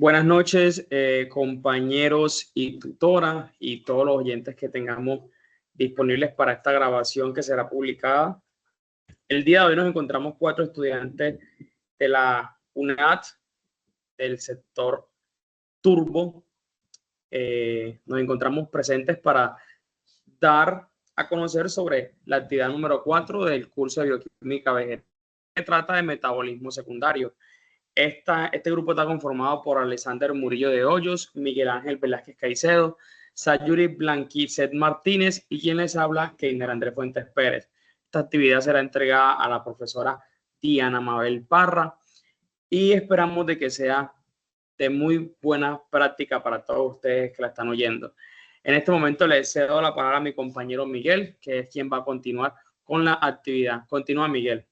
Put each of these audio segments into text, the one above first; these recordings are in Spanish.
Buenas noches, compañeros y tutora y todos los oyentes que tengamos disponibles para esta grabación que será publicada. El día de hoy nos encontramos 4 estudiantes de la UNAD del sector Turbo. Nos encontramos presentes para dar a conocer sobre la actividad número 4 del curso de Bioquímica Vegetal, que trata de metabolismo secundario. Este grupo está conformado por Alexander Murillo de Hoyos, Miguel Ángel Velázquez Caicedo, Sayuri Blanquicet Martínez y quien les habla, Keiner Andrés Fuentes Pérez. Esta actividad será entregada a la profesora Diana Mabel Parra y esperamos de que sea de muy buena práctica para todos ustedes que la están oyendo. En este momento le cedo la palabra a mi compañero Miguel, que es quien va a continuar con la actividad. Continúa, Miguel.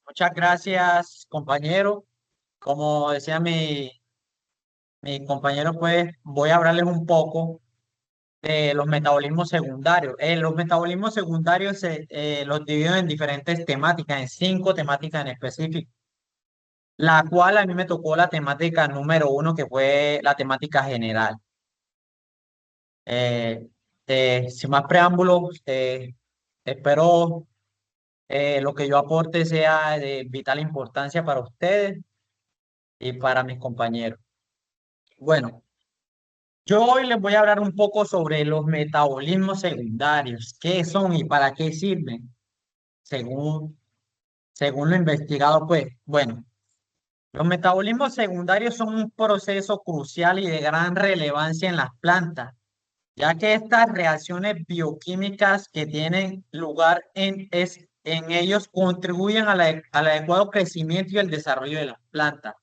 Muchas gracias, compañero. Como decía mi compañero, pues voy a hablarles un poco de los metabolismos secundarios. Los metabolismos secundarios los divido en diferentes temáticas, en 5 temáticas en específico, la cual a mí me tocó la temática número 1, que fue la temática general. Eh, Sin más preámbulos, espero lo que yo aporte sea de vital importancia para ustedes y para mis compañeros. Bueno, yo hoy les voy a hablar un poco sobre los metabolismos secundarios, qué son y para qué sirven, según, según lo investigado, pues. Bueno, los metabolismos secundarios son un proceso crucial y de gran relevancia en las plantas, ya que estas reacciones bioquímicas que tienen lugar en ellos contribuyen al adecuado crecimiento y el desarrollo de las plantas.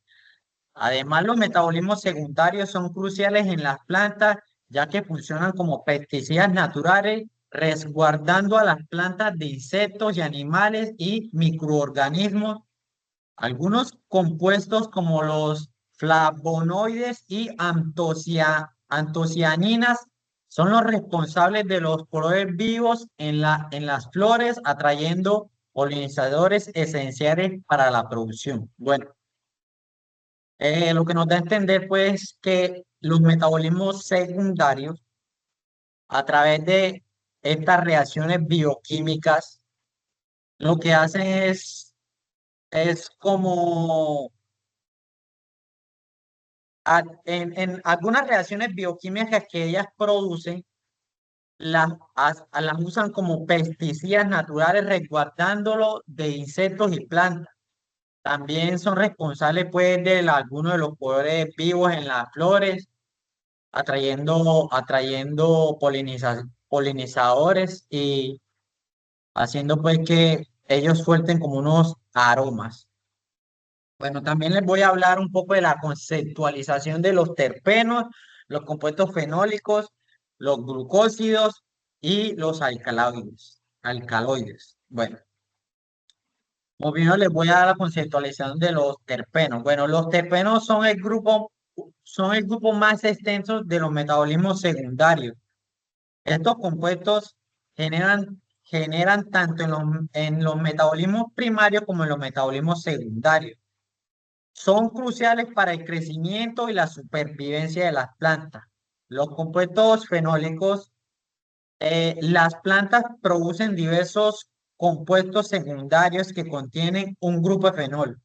Además, los metabolismos secundarios son cruciales en las plantas, ya que funcionan como pesticidas naturales, resguardando a las plantas de insectos y animales y microorganismos. Algunos compuestos como los flavonoides y antocianinas son los responsables de los colores vivos en las flores, atrayendo polinizadores esenciales para la producción. Bueno. Lo que nos da a entender, pues, que los metabolismos secundarios, a través de estas reacciones bioquímicas, lo que hacen es como, en algunas reacciones bioquímicas que ellas producen, las usan como pesticidas naturales, resguardándolo de insectos y plantas. También son responsables, pues, de algunos de los colores vivos en las flores, atrayendo polinizadores y haciendo pues que ellos suelten como unos aromas. Bueno, también les voy a hablar un poco de la conceptualización de los terpenos, los compuestos fenólicos, los glucósidos y los alcaloides. Bueno, como primero les voy a dar la conceptualización de los terpenos. Bueno, los terpenos son el grupo más extenso de los metabolismos secundarios. Estos compuestos generan tanto en los metabolismos primarios como en los metabolismos secundarios. Son cruciales para el crecimiento y la supervivencia de las plantas. Los compuestos fenólicos, las plantas producen diversos compuestos secundarios que contienen un grupo de fenol.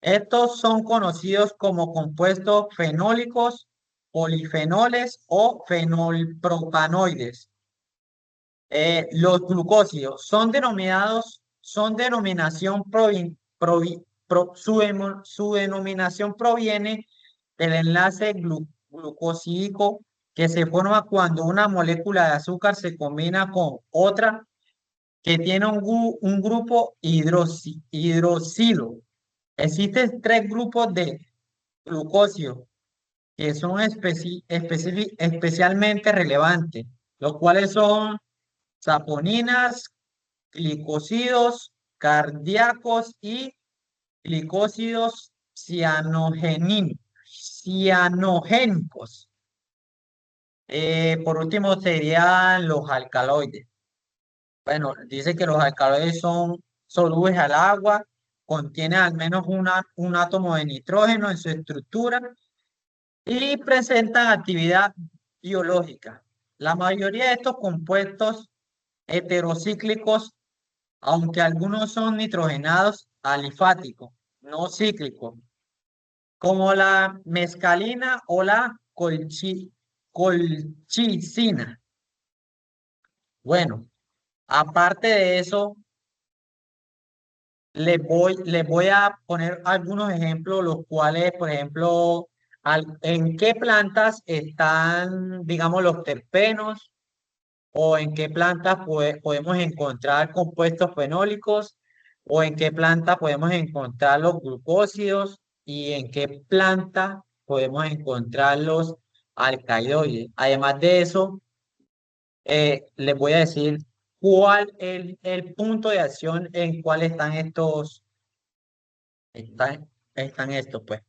Estos son conocidos como compuestos fenólicos, polifenoles o fenolpropanoides. Los glucósidos su denominación proviene del enlace glucosídico que se forma cuando una molécula de azúcar se combina con otra que tiene un grupo hidroxilo. Existen 3 grupos de glucósidos que son especialmente relevantes, los cuales son saponinas, glicosidos cardíacos y glicósidos cianogénicos. Por último serían los alcaloides. Bueno, dice que los alcaloides son solubles al agua, contiene al menos un átomo de nitrógeno en su estructura y presentan actividad biológica. La mayoría de estos compuestos heterocíclicos, aunque algunos son nitrogenados alifáticos, no cíclicos, como la mescalina o la colchicina. Bueno, aparte de eso, les voy a poner algunos ejemplos, los cuales, por ejemplo, en qué plantas están, digamos, los terpenos o en qué plantas podemos encontrar compuestos fenólicos o en qué planta podemos encontrar los glucósidos y en qué planta podemos encontrar los alcaloides. Además de eso, les voy a decir cuál es el punto de acción en cuál están estos, pues.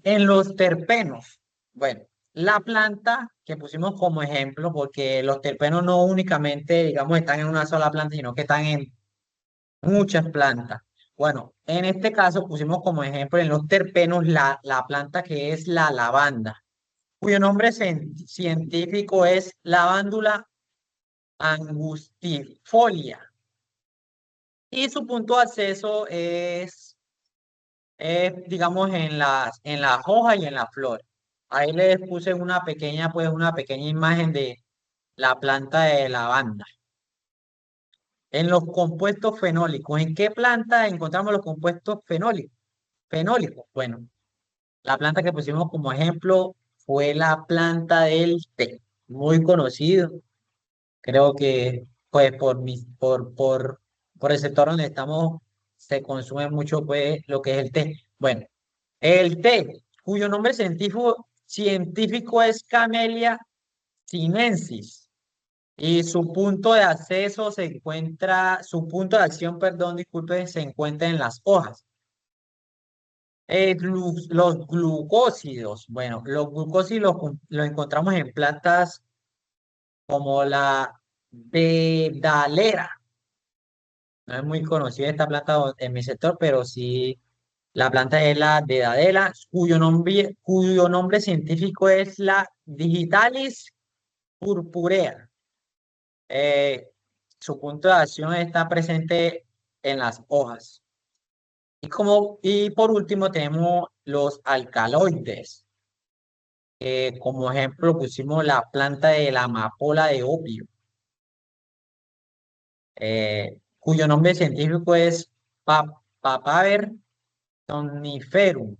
En los terpenos, bueno, la planta que pusimos como ejemplo, porque los terpenos no únicamente, digamos, están en una sola planta, sino que están en muchas plantas. Bueno, en este caso pusimos como ejemplo en los terpenos la planta que es la lavanda, cuyo nombre científico es Lavandula angustifolia. Y su punto de acceso digamos, en las hojas y en la flor. Ahí les puse una pequeña imagen de la planta de lavanda. En los compuestos fenólicos, ¿en qué planta encontramos los compuestos fenólicos? Fenólicos, bueno, la planta que pusimos como ejemplo fue la planta del té, muy conocido. Creo que, pues, por el sector donde estamos, se consume mucho, pues, lo que es el té. Bueno, el té, cuyo nombre científico es Camellia sinensis, y su punto de acción, perdón, disculpe, se encuentra en las hojas. Los glucósidos, bueno, los glucósidos los encontramos en plantas como la dedalera. No es muy conocida esta planta en mi sector, pero sí, la planta es la dedadera, cuyo nombre científico es la Digitalis purpurea. Eh, Su punto de acción está presente en las hojas. Y por último tenemos los alcaloides. Como ejemplo pusimos la planta de la amapola de opio, cuyo nombre científico es Papaver somniferum.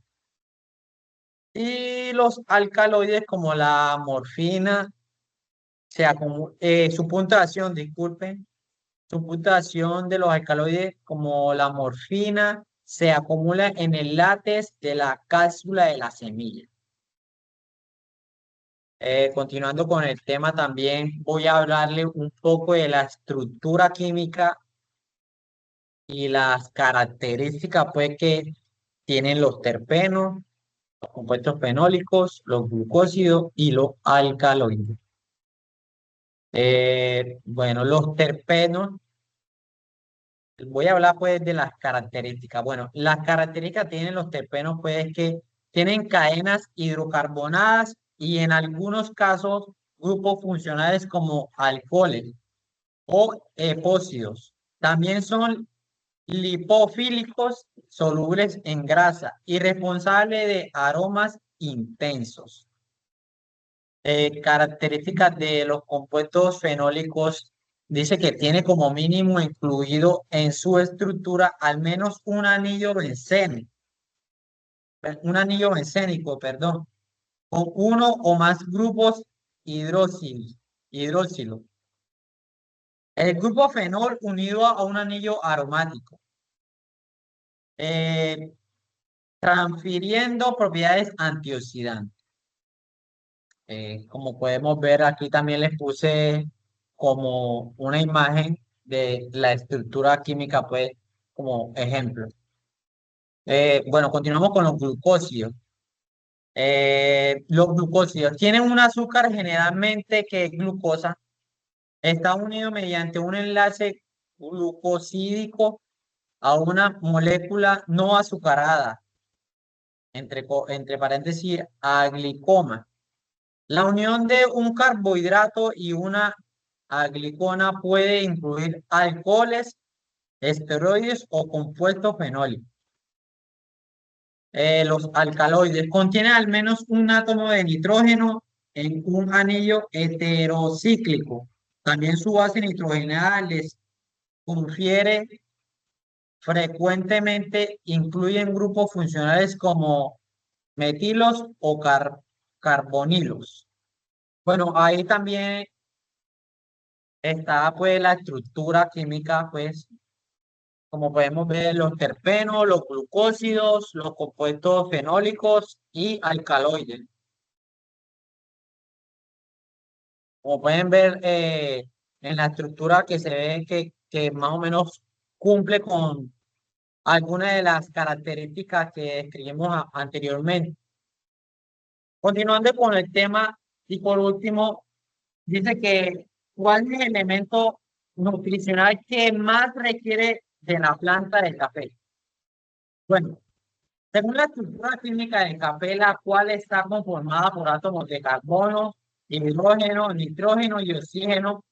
Y los alcaloides como la morfina, su punto de acción, disculpen, su punto de acción de los alcaloides como la morfina se acumula en el látex de la cápsula de la semilla. Continuando con el tema, también voy a hablarle un poco de la estructura química y las características, pues, que tienen los terpenos, los compuestos fenólicos, los glucósidos y los alcaloides. Bueno, los terpenos, voy a hablar pues de las características. Bueno, las características que tienen los terpenos pues es que tienen cadenas hidrocarbonadas y en algunos casos grupos funcionales como alcoholes o epóxidos. También son lipofílicos solubles en grasa y responsables de aromas intensos. Características de los compuestos fenólicos, dice que tiene como mínimo incluido en su estructura al menos un anillo bencénico, perdón, con uno o más grupos hidroxilo. El grupo fenol unido a un anillo aromático, eh, transfiriendo propiedades antioxidantes. Como podemos ver, aquí también les puse como una imagen de la estructura química, pues, como ejemplo. Bueno, continuamos con los glucósidos. Los glucósidos tienen un azúcar generalmente que es glucosa. Está unido mediante un enlace glucosídico a una molécula no azucarada, entre paréntesis, a glicoma. La unión de un carbohidrato y una aglicona puede incluir alcoholes, esteroides o compuestos fenólicos. Los alcaloides contienen al menos un átomo de nitrógeno en un anillo heterocíclico. También su base nitrogenada les confiere frecuentemente, incluyen grupos funcionales como metilos o carbonilos. Bueno, ahí también está pues la estructura química, pues como podemos ver los terpenos, los glucósidos, los compuestos fenólicos y alcaloides. Como pueden ver en la estructura que se ve que más o menos cumple con algunas de las características que describimos anteriormente. Continuando con el tema y por último, dice que ¿cuál es el elemento nutricional que más requiere de la planta del café? Bueno, según la estructura química del café, la cual está conformada por átomos de carbono, hidrógeno, nitrógeno y oxígeno,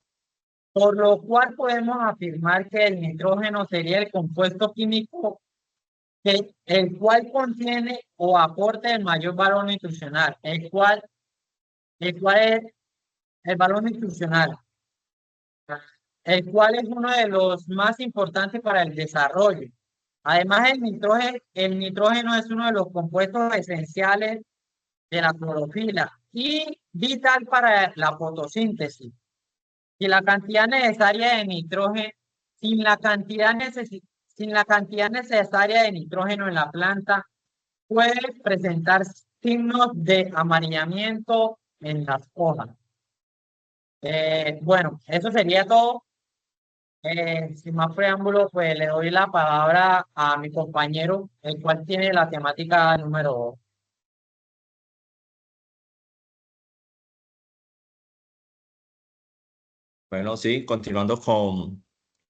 por lo cual podemos afirmar que el nitrógeno sería el compuesto químico el cual contiene o aporta el mayor valor nutricional, el cual es el valor nutricional, el cual es uno de los más importantes para el desarrollo. Además, el nitrógeno es uno de los compuestos esenciales de la clorofila y vital para la fotosíntesis. Y la cantidad necesaria de nitrógeno, sin la cantidad sin la cantidad necesaria de nitrógeno en la planta, puede presentar signos de amarillamiento en las hojas. Bueno, eso sería todo. Sin más preámbulos, pues le doy la palabra a mi compañero, el cual tiene la temática número 2. Bueno, sí, continuando con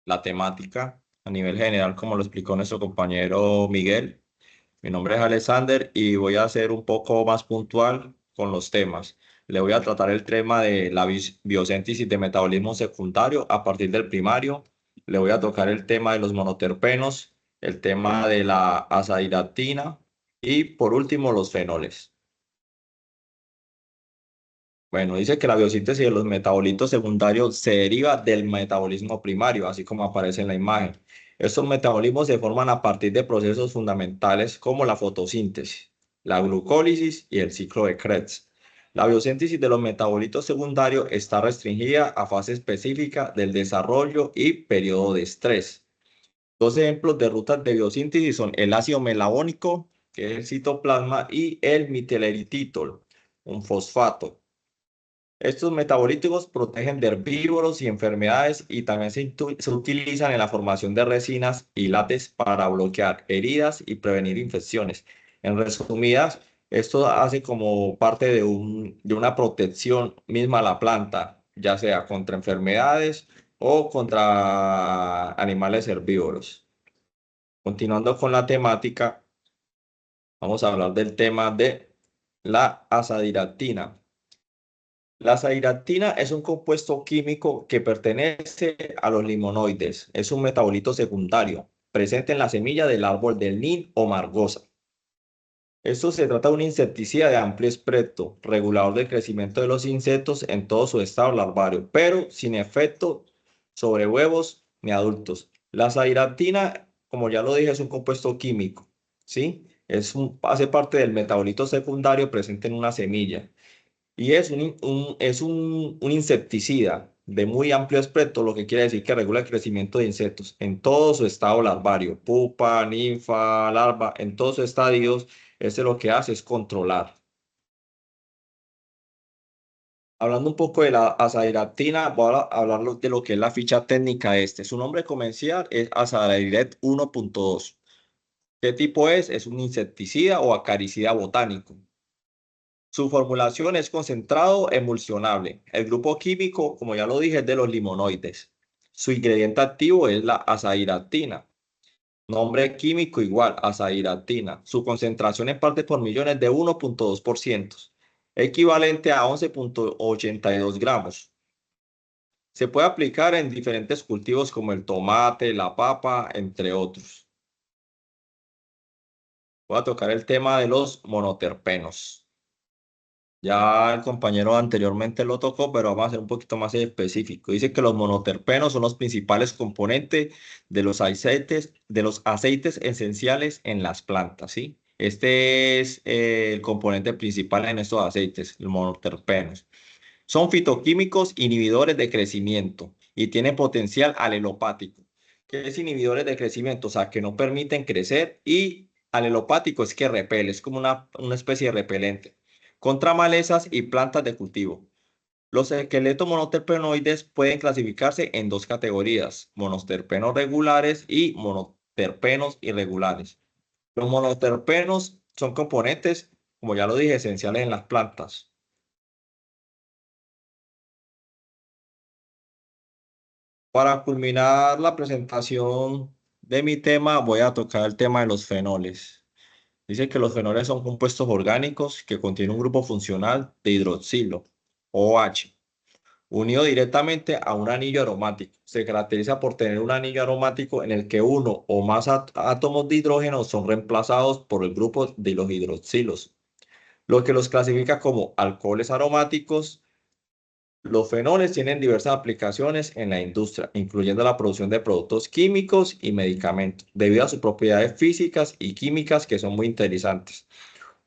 la temática a nivel general, como lo explicó nuestro compañero Miguel. Mi nombre es Alexander y voy a ser un poco más puntual con los temas. Le voy a tratar el tema de la biosíntesis de metabolismo secundario a partir del primario. Le voy a tocar el tema de los monoterpenos, el tema de la azadiractina y por último los fenoles. Bueno, dice que la biosíntesis de los metabolitos secundarios se deriva del metabolismo primario, así como aparece en la imagen. Estos metabolismos se forman a partir de procesos fundamentales como la fotosíntesis, la glucólisis y el ciclo de Krebs. La biosíntesis de los metabolitos secundarios está restringida a fase específica del desarrollo y periodo de estrés. Dos ejemplos de rutas de biosíntesis son el ácido melavónico, que es el citoplasma, y el metileritol, un fosfato. Estos metabolitos protegen de herbívoros y enfermedades y también se utilizan en la formación de resinas y látex para bloquear heridas y prevenir infecciones. En resumidas, esto hace como parte de una protección misma a la planta, ya sea contra enfermedades o contra animales herbívoros. Continuando con la temática, vamos a hablar del tema de la azadiractina. La azadiractina es un compuesto químico que pertenece a los limonoides. Es un metabolito secundario, presente en la semilla del árbol del Nin o margosa. Esto se trata de un insecticida de amplio espectro, regulador del crecimiento de los insectos en todo su estado larvario, pero sin efecto sobre huevos ni adultos. La azadiractina, como ya lo dije, es un compuesto químico, ¿sí? Hace parte del metabolito secundario presente en una semilla. Y es un insecticida de muy amplio espectro, lo que quiere decir que regula el crecimiento de insectos en todo su estado larvario, pupa, ninfa, larva, en todos sus estadios. Este lo que hace es controlar. Hablando un poco de la azadiractina, voy a hablar de lo que es la ficha técnica de este. Su nombre comercial es Azadirect 1.2. ¿Qué tipo es? Es un insecticida o acaricida botánico. Su formulación es concentrado emulsionable. El grupo químico, como ya lo dije, es de los limonoides. Su ingrediente activo es la azadiractina. Nombre químico igual azadiractina. Su concentración en partes por millones de 1,2%, equivalente a 11,82 gramos. Se puede aplicar en diferentes cultivos como el tomate, la papa, entre otros. Voy a tocar el tema de los monoterpenos. Ya el compañero anteriormente lo tocó, pero vamos a ser un poquito más específico. Dice que los monoterpenos son los principales componentes de los aceites esenciales en las plantas, ¿sí? Este es el componente principal en estos aceites, los monoterpenos. Son fitoquímicos inhibidores de crecimiento y tienen potencial alelopático. ¿Qué es inhibidores de crecimiento? O sea, que no permiten crecer, y alelopático es que repele, es como una especie de repelente contra malezas y plantas de cultivo. Los esqueletos monoterpenoides pueden clasificarse en dos categorías: monoterpenos regulares y monoterpenos irregulares. Los monoterpenos son componentes, como ya lo dije, esenciales en las plantas. Para culminar la presentación de mi tema, voy a tocar el tema de los fenoles. Dice que los fenoles son compuestos orgánicos que contienen un grupo funcional de hidroxilo, OH, unido directamente a un anillo aromático. Se caracteriza por tener un anillo aromático en el que uno o más átomos de hidrógeno son reemplazados por el grupo de los hidroxilos, lo que los clasifica como alcoholes aromáticos. Los fenoles tienen diversas aplicaciones en la industria, incluyendo la producción de productos químicos y medicamentos, debido a sus propiedades físicas y químicas que son muy interesantes.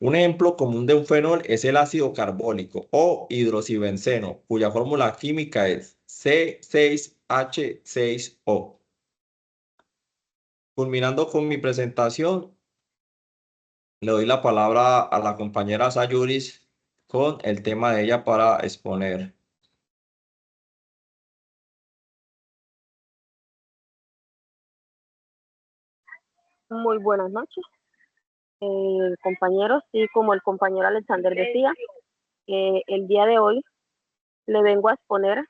Un ejemplo común de un fenol es el ácido carbónico o hidroxibenceno, cuya fórmula química es C6H6O. Culminando con mi presentación, le doy la palabra a la compañera Sayuris con el tema de ella para exponer. Muy buenas noches, compañeros. Y como el compañero Alexander decía, el día de hoy le vengo a exponer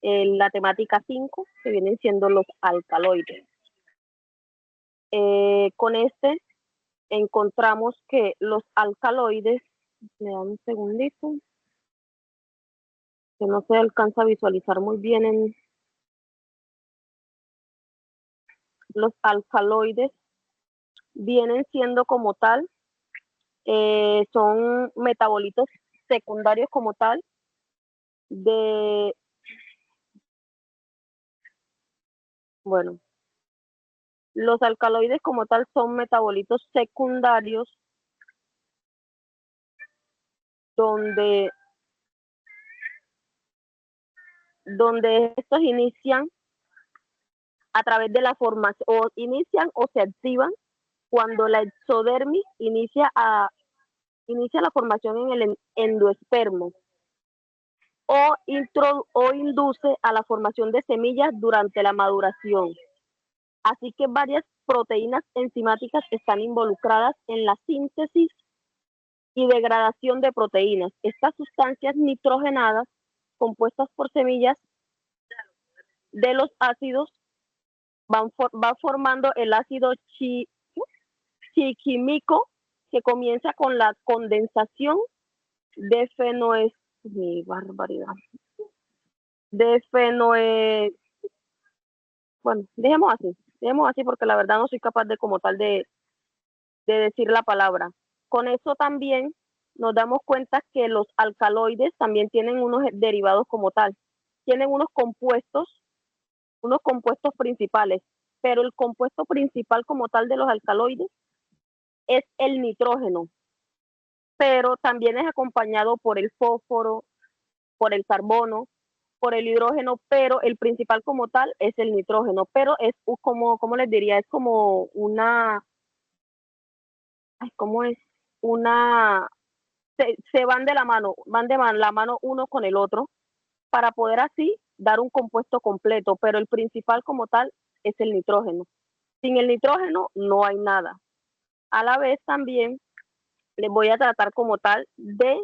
la temática 5, que vienen siendo los alcaloides. Con este encontramos que los alcaloides, me dan un segundito, que no se alcanza a visualizar muy bien en los alcaloides, vienen siendo como tal, son metabolitos secundarios como tal de, bueno, los alcaloides como tal son metabolitos secundarios donde estos inician a través de la formación, o inician o se activan cuando la exodermis inicia la formación en el endoespermo, o induce a la formación de semillas durante la maduración. Así que varias proteínas enzimáticas están involucradas en la síntesis y degradación de proteínas. Estas sustancias nitrogenadas, compuestas por semillas de los ácidos, va formando el ácido chiquímico, que comienza con la condensación de mi barbaridad, de bueno, dejemos así porque la verdad no soy capaz de como tal de decir la palabra. Con eso también nos damos cuenta que los alcaloides también tienen unos derivados como tal, tienen unos compuestos principales, pero el compuesto principal como tal de los alcaloides es el nitrógeno, pero también es acompañado por el fósforo, por el carbono, por el hidrógeno, pero el principal como tal es el nitrógeno, pero es como, ¿cómo les diría? Es como ¿cómo es? Se van de la mano, la mano uno con el otro, para poder así dar un compuesto completo, pero el principal como tal es el nitrógeno. Sin el nitrógeno no hay nada. A la vez también les voy a tratar como tal de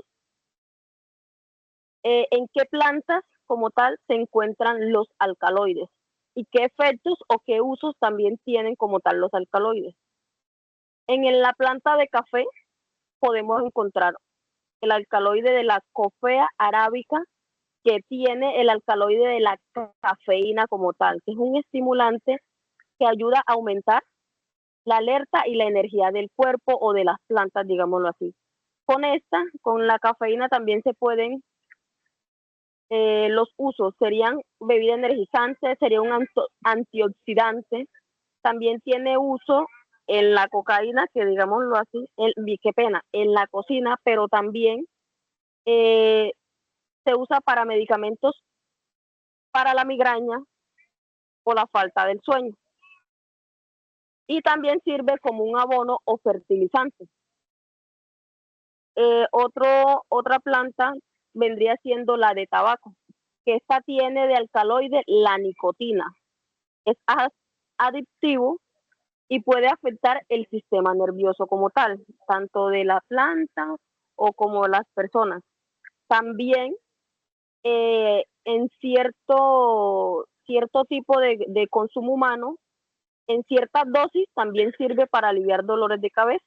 en qué plantas como tal se encuentran los alcaloides. y qué efectos o qué usos también tienen como tal los alcaloides. La planta de café podemos encontrar el alcaloide de la cofea arábica, que tiene el alcaloide de la cafeína como tal, que es un estimulante que ayuda a aumentar la alerta y la energía del cuerpo o de las plantas, digámoslo así. Con la cafeína también se pueden, los usos serían bebida energizante, sería un antioxidante, también tiene uso en la cocaína, que digámoslo así, qué pena, en la cocina, pero también se usa para medicamentos para la migraña o la falta del sueño. Y también sirve como un abono o fertilizante. Otra planta vendría siendo la de tabaco, que esta tiene de alcaloide la nicotina. Es adictivo y puede afectar el sistema nervioso como tal, tanto de la planta o como las personas. También en cierto tipo de consumo humano, en ciertas dosis también sirve para aliviar dolores de cabeza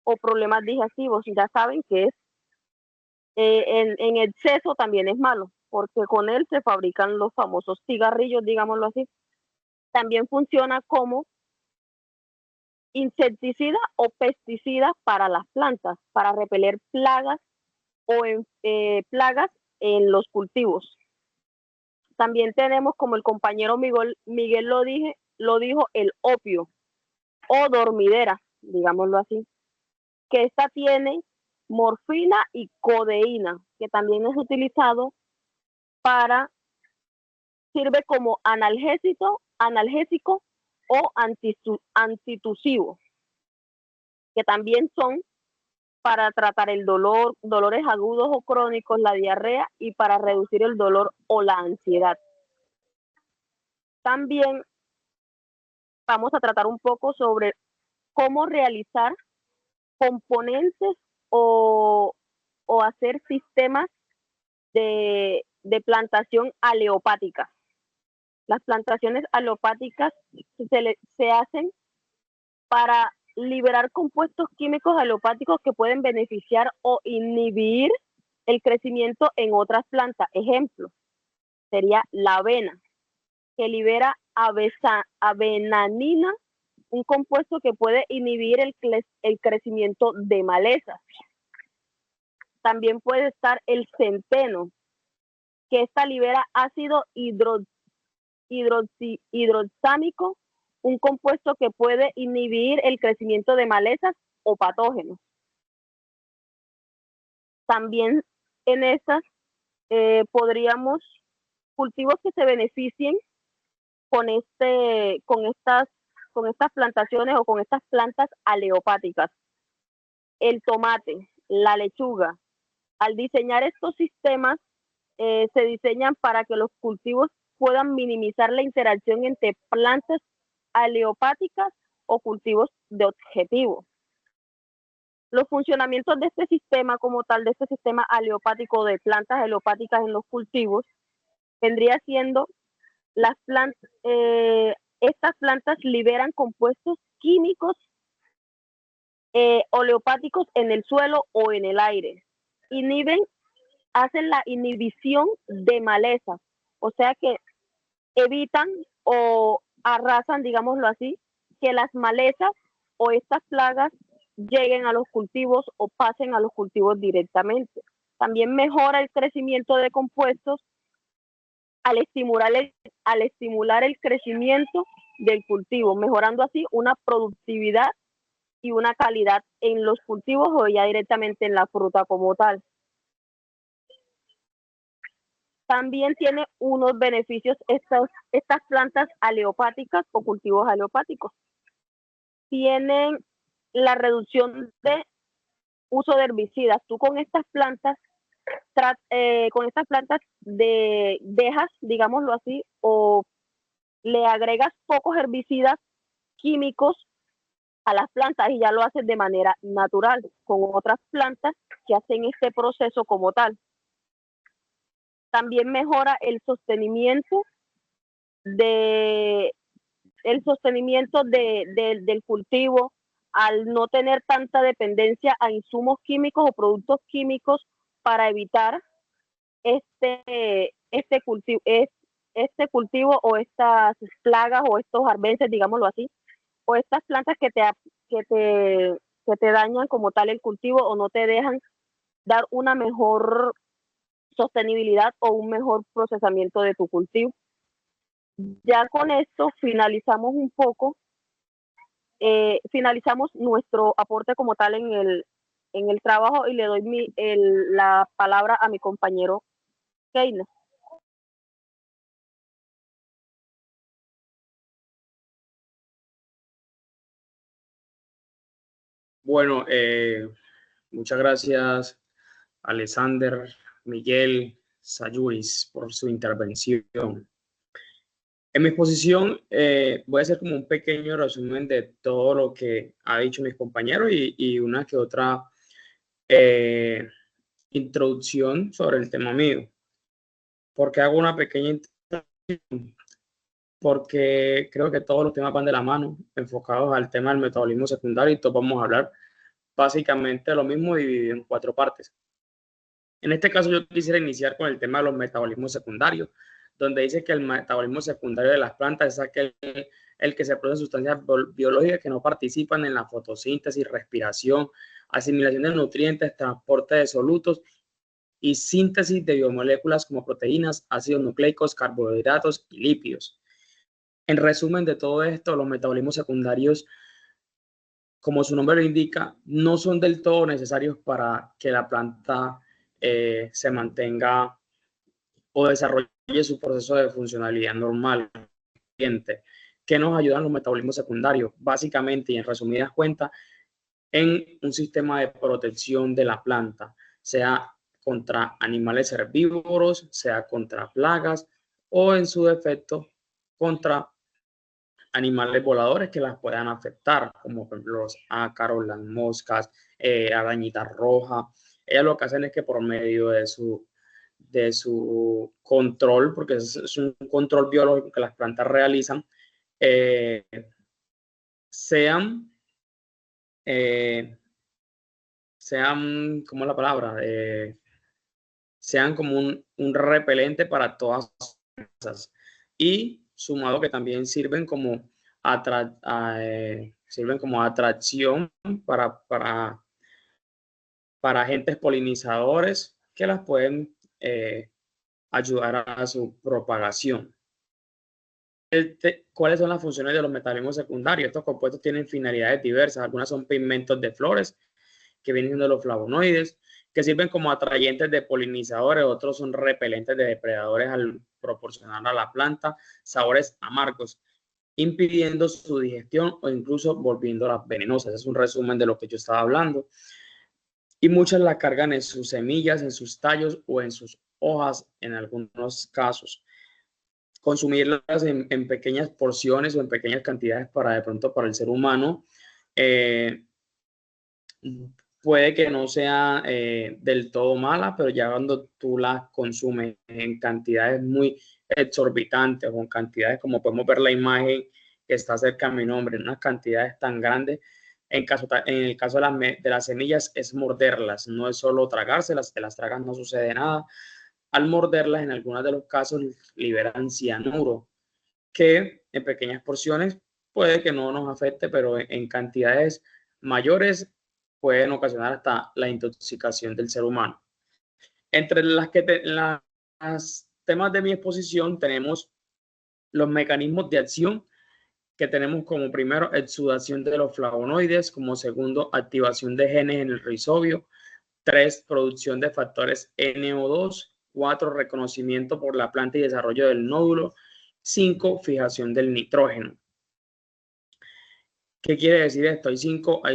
o problemas digestivos. Ya saben que es en exceso también es malo, porque con él se fabrican los famosos cigarrillos, digámoslo así. También funciona como insecticida o pesticida para las plantas, para repeler plagas o plagas en los cultivos. También tenemos, como el compañero Miguel lo dijo, el opio o dormidera, digámoslo así, que esta tiene morfina y codeína, que también es utilizado sirve como analgésico o antitusivo, que también son para tratar el dolor, dolores agudos o crónicos, la diarrea y para reducir el dolor o la ansiedad. También vamos a tratar un poco sobre cómo realizar componentes o hacer sistemas de plantación aleopática. Las plantaciones aleopáticas se hacen para liberar compuestos químicos aleopáticos que pueden beneficiar o inhibir el crecimiento en otras plantas. Ejemplo, sería la avena, que libera avenanina, un compuesto que puede inhibir el crecimiento de malezas. También puede estar el centeno, que esta libera ácido hidroxámico, un compuesto que puede inhibir el crecimiento de malezas o patógenos. También en estas podríamos cultivos que se beneficien con estas plantaciones o con estas plantas aleopáticas. El tomate, la lechuga. Al diseñar estos sistemas, se diseñan para que los cultivos puedan minimizar la interacción entre plantas aleopáticas o cultivos de objetivo. Los funcionamientos de este sistema como tal, de este sistema aleopático de plantas aleopáticas en los cultivos, vendría siendo estas plantas liberan compuestos químicos oleopáticos en el suelo o en el aire. Hacen la inhibición de malezas, o sea que evitan o arrasan, digámoslo así, que las malezas o estas plagas lleguen a los cultivos o pasen a los cultivos directamente. También mejora el crecimiento de compuestos al estimular el crecimiento del cultivo, mejorando así una productividad y una calidad en los cultivos o ya directamente en la fruta como tal. También tiene unos beneficios estas plantas aleopáticas o cultivos aleopáticos. Tienen la reducción de uso de herbicidas. Tú con estas plantas dejas, digámoslo así, o le agregas pocos herbicidas químicos a las plantas y ya lo haces de manera natural con otras plantas que hacen este proceso como tal. También mejora el sostenimiento de el sostenimiento del cultivo, al no tener tanta dependencia a insumos químicos o productos químicos para evitar este cultivo o estas plagas o estos arbences, digámoslo así, o estas plantas que te, que te dañan como tal el cultivo o no te dejan dar una mejor sostenibilidad o un mejor procesamiento de tu cultivo. Ya con esto finalizamos un poco, finalizamos nuestro aporte como tal en el trabajo y le doy la palabra a mi compañero Keila. Bueno, muchas gracias, Alexander, Miguel, Sayuris, por su intervención. En mi exposición voy a hacer como un pequeño resumen de todo lo que ha dicho mis compañeros y una que otra introducción sobre el tema mío. ¿Por qué hago una pequeña introducción? Porque creo que todos los temas van de la mano, enfocados al tema del metabolismo secundario, y todos vamos a hablar básicamente lo mismo dividido en 4 partes. En este caso yo quisiera iniciar con el tema de los metabolismos secundarios, donde dice que el metabolismo secundario de las plantas es aquel el que se producen sustancias biológicas que no participan en la fotosíntesis, respiración, asimilación de nutrientes, transporte de solutos y síntesis de biomoléculas como proteínas, ácidos nucleicos, carbohidratos y lípidos. En resumen de todo esto, los metabolismos secundarios, como su nombre lo indica, no son del todo necesarios para que la planta se mantenga o desarrolle su proceso de funcionalidad normal. ¿Qué nos ayudan los metabolismos secundarios? Básicamente y en resumidas cuentas, en un sistema de protección de la planta, sea contra animales herbívoros, sea contra plagas o en su defecto contra animales voladores que las puedan afectar, como por ejemplo los ácaros, las moscas, arañitas rojas. Ellas lo que hacen es que por medio de su control, porque es un control biológico que las plantas realizan, sean, ¿cómo es la palabra? Sean como un repelente para todas las cosas. Y sumado que también sirven como, atracción para agentes polinizadores que las pueden ayudar a su propagación. ¿Cuáles son las funciones de los metabolismos secundarios? Estos compuestos tienen finalidades diversas. Algunas son pigmentos de flores, que vienen siendo los flavonoides, que sirven como atrayentes de polinizadores. Otros son repelentes de depredadores al proporcionar a la planta sabores amargos, impidiendo su digestión o incluso volviéndolas venenosas. Es un resumen de lo que yo estaba hablando. Y muchas las cargan en sus semillas, en sus tallos o en sus hojas en algunos casos. Consumirlas en pequeñas porciones o en pequeñas cantidades para de pronto para el ser humano puede que no sea del todo mala, pero ya cuando tú las consumes en cantidades muy exorbitantes o en cantidades como podemos ver la imagen que está cerca de mi nombre, en unas cantidades tan grandes, en el caso de las semillas es morderlas, no es solo tragárselas, te las tragas no sucede nada. Al morderlas, en algunos de los casos liberan cianuro, que en pequeñas porciones puede que no nos afecte, pero en cantidades mayores pueden ocasionar hasta la intoxicación del ser humano. Entre las temas de mi exposición tenemos los mecanismos de acción, que tenemos como primero exudación de los flavonoides, como segundo activación de genes en el rizobio, 3 producción de factores NO2, 4 reconocimiento por la planta y desarrollo del nódulo, 5 fijación del nitrógeno. ¿Qué quiere decir esto? Hay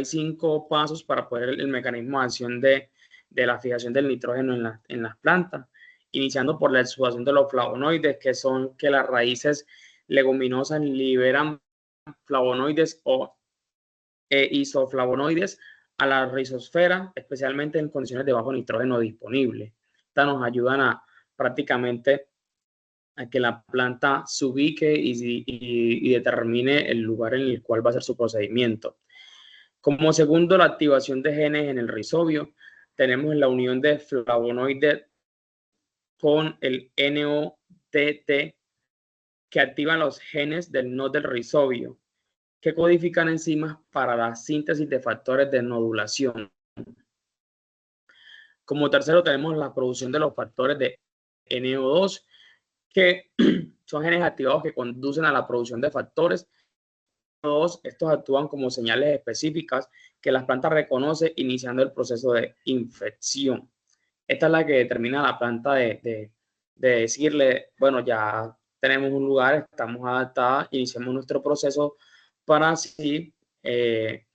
cinco pasos para poder el mecanismo de acción de la fijación del nitrógeno en las plantas, iniciando por la exudación de los flavonoides, que son que las raíces leguminosas liberan flavonoides o isoflavonoides a la rizosfera, especialmente en condiciones de bajo nitrógeno disponible. Estas nos ayudan a prácticamente a que la planta se ubique y determine el lugar en el cual va a ser su procedimiento. Como segundo, la activación de genes en el rizobio. Tenemos la unión de flavonoides con el NOTT que activan los genes del nodo del rizobio, que codifican enzimas para la síntesis de factores de nodulación. Como tercero tenemos la producción de los factores de NO2, que son genes activados que conducen a la producción de factores. Estos actúan como señales específicas que las plantas reconocen iniciando el proceso de infección. Esta es la que determina a la planta de decirle, bueno, ya tenemos un lugar, estamos adaptadas, iniciamos nuestro proceso para así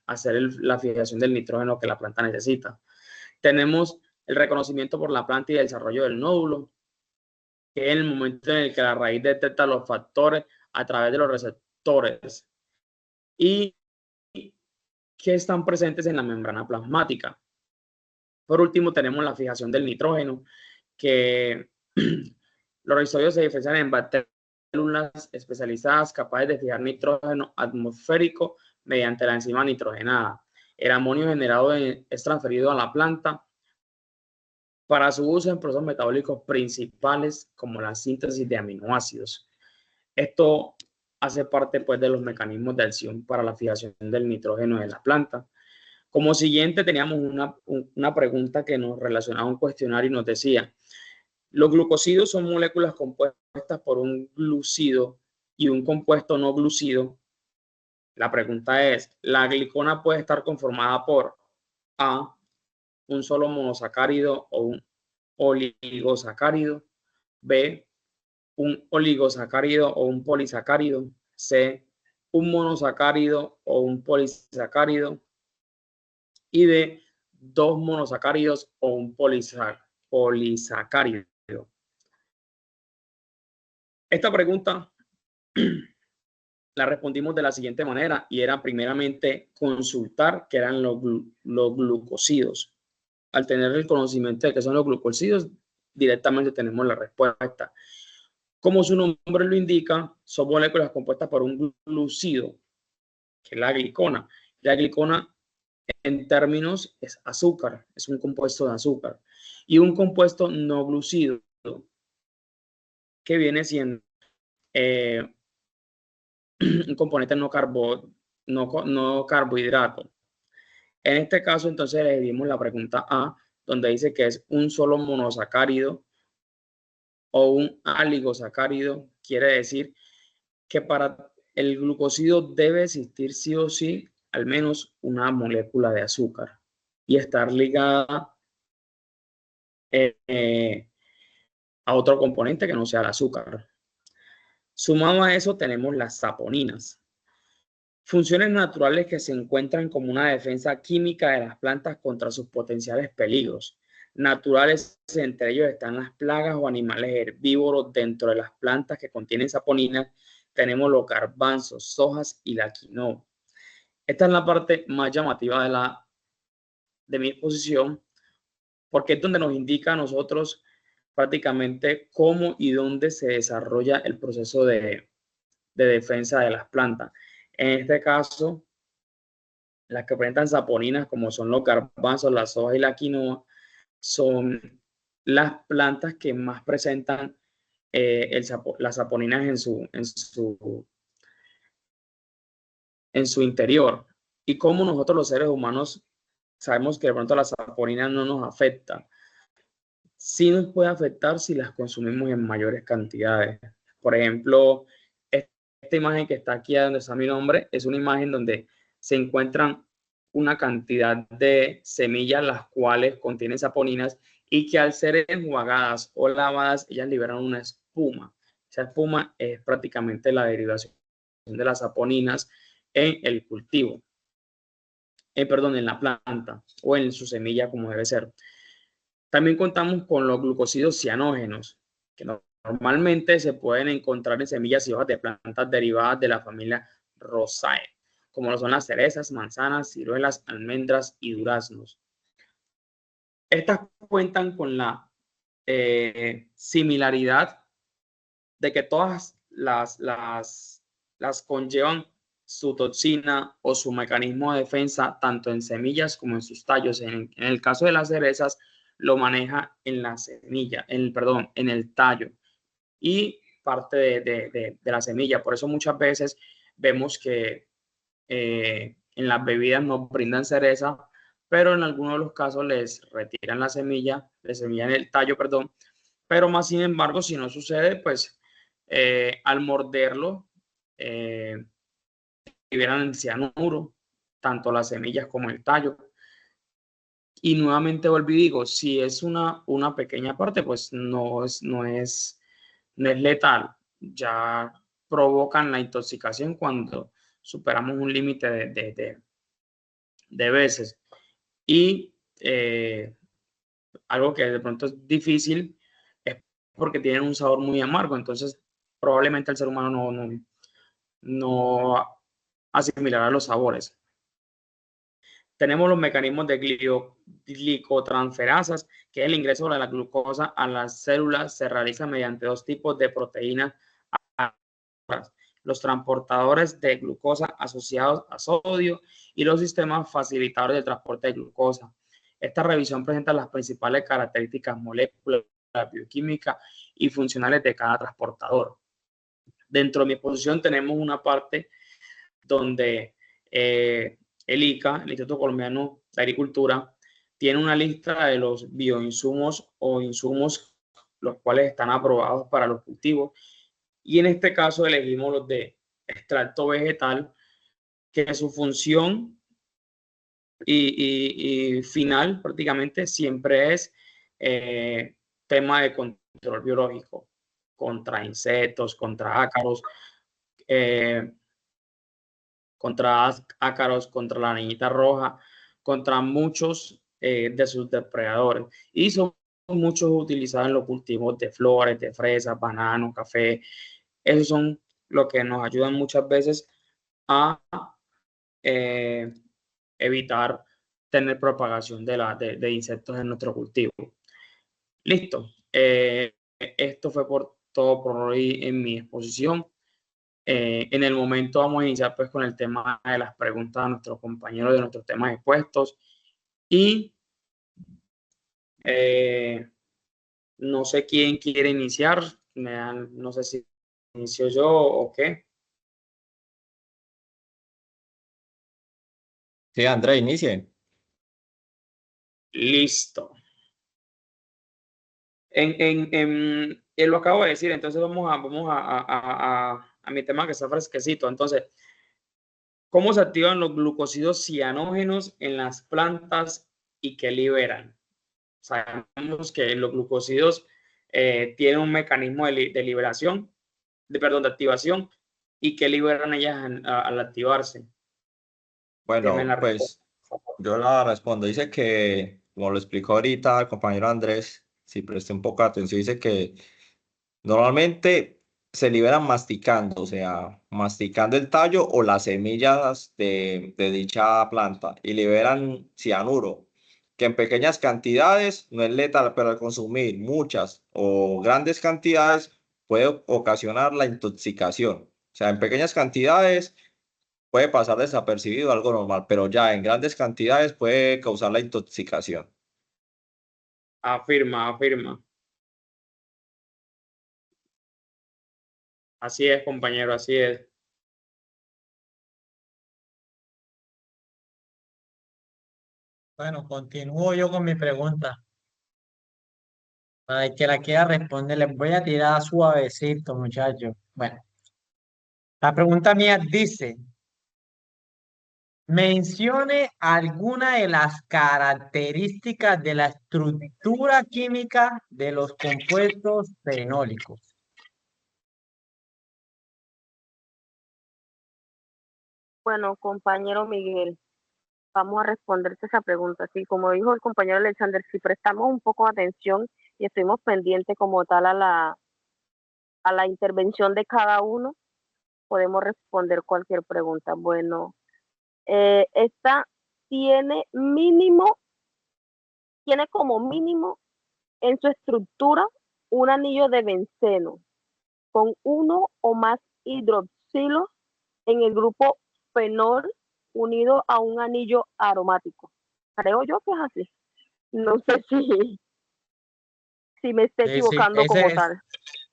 hacer la fijación del nitrógeno que la planta necesita. Tenemos el reconocimiento por la planta y el desarrollo del nódulo, que es el momento en el que la raíz detecta los factores a través de los receptores y que están presentes en la membrana plasmática. Por último, tenemos la fijación del nitrógeno, que los rizobios se diferencian en células especializadas capaces de fijar nitrógeno atmosférico mediante la enzima nitrogenada. El amonio generado es transferido a la planta para su uso en procesos metabólicos principales como la síntesis de aminoácidos. Esto hace parte pues, de los mecanismos de acción para la fijación del nitrógeno de la planta. Como siguiente teníamos una pregunta que nos relacionaba a un cuestionario y nos decía, los glucósidos son moléculas compuestas por un glucido y un compuesto no glucido. La pregunta es, ¿la glicona puede estar conformada por A, un solo monosacárido o un oligosacárido, B, un oligosacárido o un polisacárido, C, un monosacárido o un polisacárido, y D, dos monosacáridos o un polisacárido? Esta pregunta la respondimos de la siguiente manera y era primeramente consultar qué eran los glucósidos. Al tener el conocimiento de qué son los glucósidos, directamente tenemos la respuesta. Como su nombre lo indica, son moléculas compuestas por un glucido, que es la glicona. La glicona, en términos, es azúcar, es un compuesto de azúcar. Y un compuesto no glucido, que viene siendo un componente no carbohidrato. En este caso, entonces, le dimos la pregunta A, donde dice que es un solo monosacárido o un oligosacárido. Quiere decir que para el glucósido debe existir sí o sí al menos una molécula de azúcar y estar ligada a otro componente que no sea el azúcar. Sumado a eso tenemos las saponinas. Funciones naturales que se encuentran como una defensa química de las plantas contra sus potenciales peligros. Naturales, entre ellos están las plagas o animales herbívoros dentro de las plantas que contienen saponinas. Tenemos los garbanzos, sojas y la quinoa. Esta es la parte más llamativa de mi exposición, porque es donde nos indica a nosotros prácticamente cómo y dónde se desarrolla el proceso de defensa de las plantas. En este caso, las que presentan saponinas, como son los garbanzos, la soja y la quinoa, son las plantas que más presentan las saponinas en su interior. Y como nosotros los seres humanos sabemos que de pronto la saponina no nos afecta. Sí nos puede afectar si las consumimos en mayores cantidades. Por ejemplo, esta imagen que está aquí donde está mi nombre es una imagen donde se encuentran una cantidad de semillas las cuales contienen saponinas y que al ser enjuagadas o lavadas ellas liberan una espuma. Esa espuma es prácticamente la derivación de las saponinas en el cultivo. En la planta o en su semilla como debe ser. También contamos con los glucósidos cianógenos, que normalmente se pueden encontrar en semillas y hojas de plantas derivadas de la familia Rosae, como lo son las cerezas, manzanas, ciruelas, almendras y duraznos. Estas cuentan con la similaridad de que todas las conllevan su toxina o su mecanismo de defensa, tanto en semillas como en sus tallos. En el caso de las cerezas, lo maneja en la semilla, en el tallo y parte de la semilla. Por eso muchas veces vemos que en las bebidas nos brindan cereza, pero en algunos de los casos les retiran la semilla, les semillan el tallo, perdón. Pero más sin embargo, si no sucede, pues al morderlo, liberan cianuro, tanto las semillas como el tallo. Y nuevamente volví y digo, si es una pequeña parte, pues no es letal. Ya provocan la intoxicación cuando superamos un límite de veces. Y algo que de pronto es difícil es porque tienen un sabor muy amargo. Entonces, probablemente el ser humano no asimilará los sabores. Tenemos los mecanismos de glicotransferasas, que es el ingreso de la glucosa a las células. Se realiza mediante dos tipos de proteínas, los transportadores de glucosa asociados a sodio y los sistemas facilitadores de transporte de glucosa. Esta revisión presenta las principales características moleculares, bioquímicas y funcionales de cada transportador. Dentro de mi exposición tenemos una parte donde el ICA, el Instituto Colombiano de Agricultura, tiene una lista de los bioinsumos o insumos los cuales están aprobados para los cultivos, y en este caso elegimos los de extracto vegetal, que su función y final prácticamente siempre es tema de control biológico contra insectos, contra ácaros, contra la arañita roja, contra muchos de sus depredadores. Y son muchos utilizados en los cultivos de flores, de fresas, bananos, café. Esos son lo que nos ayudan muchas veces a evitar tener propagación de insectos en nuestro cultivo. Listo. Esto fue todo por hoy en mi exposición. En el momento vamos a iniciar pues con el tema de las preguntas a nuestros compañeros de nuestros temas expuestos. Y no sé quién quiere iniciar. No sé si inicio yo o qué. Sí, André, inicie. Listo. Lo acabo de decir, entonces vamos a mi tema que está fresquecito. Entonces, ¿cómo se activan los glucósidos cianógenos en las plantas y qué liberan? Sabemos que los glucósidos tienen un mecanismo de liberación, de activación, y que liberan ellas al activarse. Deme Bueno, la respuesta. pues yo la respondo. Dice que, como lo explicó ahorita el compañero Andrés, si presté un poco de atención, dice que normalmente se liberan masticando, o sea, masticando el tallo o las semillas de dicha planta y liberan cianuro, que en pequeñas cantidades no es letal, pero al consumir muchas o grandes cantidades puede ocasionar la intoxicación. O sea, en pequeñas cantidades puede pasar desapercibido, algo normal, pero ya en grandes cantidades puede causar la intoxicación. Afirma. Así es, compañero, así es. Bueno, continúo yo con mi pregunta. Para el que la quiera responder, les voy a tirar suavecito, muchachos. Bueno, la pregunta mía dice, mencione alguna de las características de la estructura química de los compuestos fenólicos. Bueno, compañero Miguel, vamos a responderte esa pregunta. Sí, como dijo el compañero Alexander, si prestamos un poco de atención y estuvimos pendientes como tal a la intervención de cada uno, podemos responder cualquier pregunta. Bueno, esta tiene tiene como mínimo en su estructura un anillo de benceno. con uno o más hidroxilos en el grupo fenol unido a un anillo aromático. Creo yo que es así. No sé si me esté Sí, sí, equivocando como tal.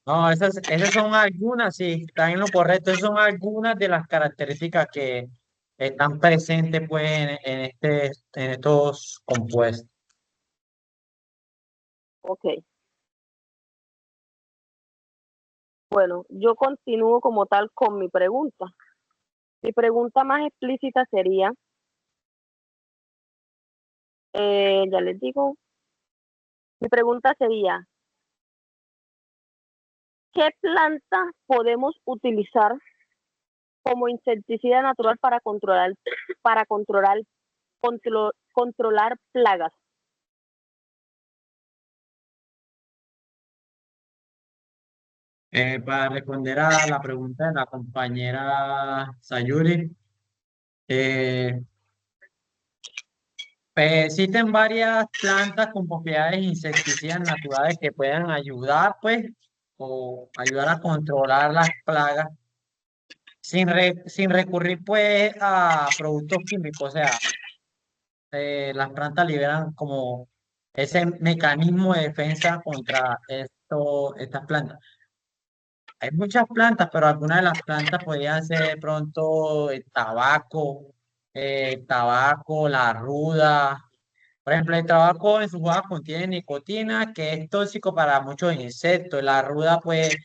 no, esas son algunas, sí, están en lo correcto. Esas son algunas de las características que están presentes pues en estos compuestos. Ok. Bueno, yo continúo como tal con mi pregunta. Mi pregunta más explícita sería, ya les digo, mi pregunta sería, ¿qué planta podemos utilizar como insecticida natural para controlar plagas? Para responder a la pregunta de la compañera Sayuri, eh, existen varias plantas con propiedades insecticidas naturales que puedan ayudar, pues, o ayudar a controlar las plagas sin recurrir, pues, a productos químicos. O sea, las plantas liberan como ese mecanismo de defensa contra estas plantas. Hay muchas plantas, pero algunas de las plantas podrían ser de pronto el tabaco, la ruda. Por ejemplo, el tabaco en sus hojas contiene nicotina, que es tóxico para muchos insectos. La ruda, pues,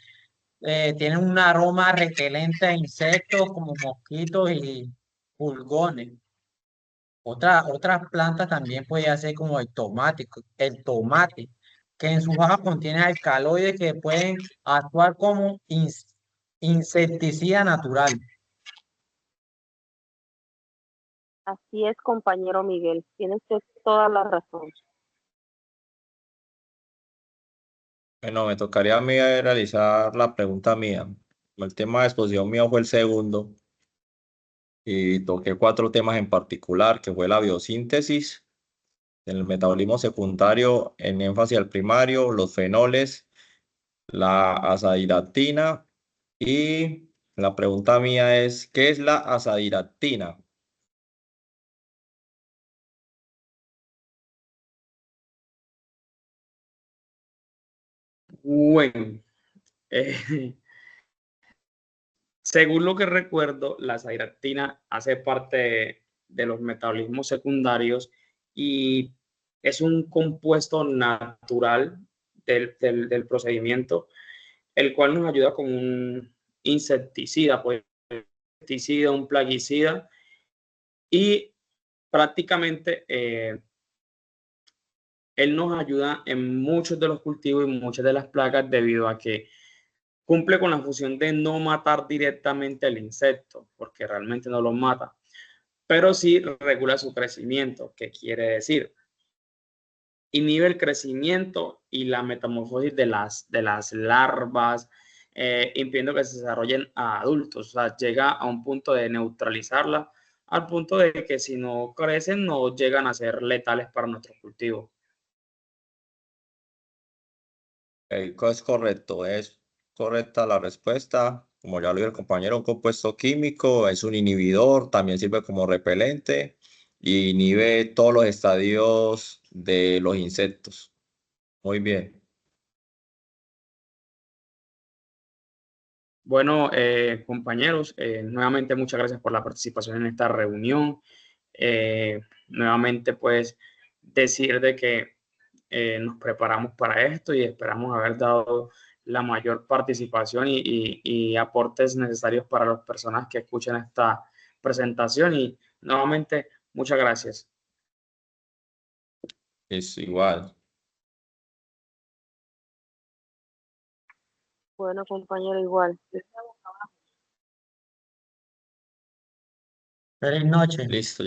tiene un aroma repelente a insectos como mosquitos y pulgones. Otras plantas también puede ser como el tomate, que en sus hojas contiene alcaloides que pueden actuar como insecticida natural. Así es, compañero Miguel, tiene usted toda la razón. Bueno, me tocaría a mí realizar la pregunta mía. El tema de exposición mío fue el segundo y toqué cuatro temas en particular, que fue la biosíntesis, el metabolismo secundario en énfasis al primario, los fenoles, la azadiractina y la pregunta mía es, ¿qué es la azadiractina? Bueno, eh, según lo que recuerdo, la azadiractina hace parte de los metabolismos secundarios y es un compuesto natural del procedimiento, el cual nos ayuda como un insecticida, pues, insecticida, un plaguicida y prácticamente él nos ayuda en muchos de los cultivos y muchas de las plagas debido a que cumple con la función de no matar directamente al insecto, porque realmente no lo mata, pero sí regula su crecimiento. ¿Qué quiere decir? Inhibe el crecimiento y la metamorfosis de las larvas, impidiendo que se desarrollen a adultos. O sea, llega a un punto de neutralizarla, al punto de que si no crecen, no llegan a ser letales para nuestros cultivos. Es correcto, es correcta la respuesta. Como ya lo dijo el compañero, un compuesto químico es un inhibidor, también sirve como repelente y inhibe todos los estadios de los insectos. Muy bien. Bueno, compañeros, nuevamente muchas gracias por la participación en esta reunión. Nuevamente, pues, decir de que nos preparamos para esto y esperamos haber dado la mayor participación y aportes necesarios para las personas que escuchen esta presentación. Y nuevamente, muchas gracias. Es igual. Bueno, compañero, igual. Feliz noche. Listo.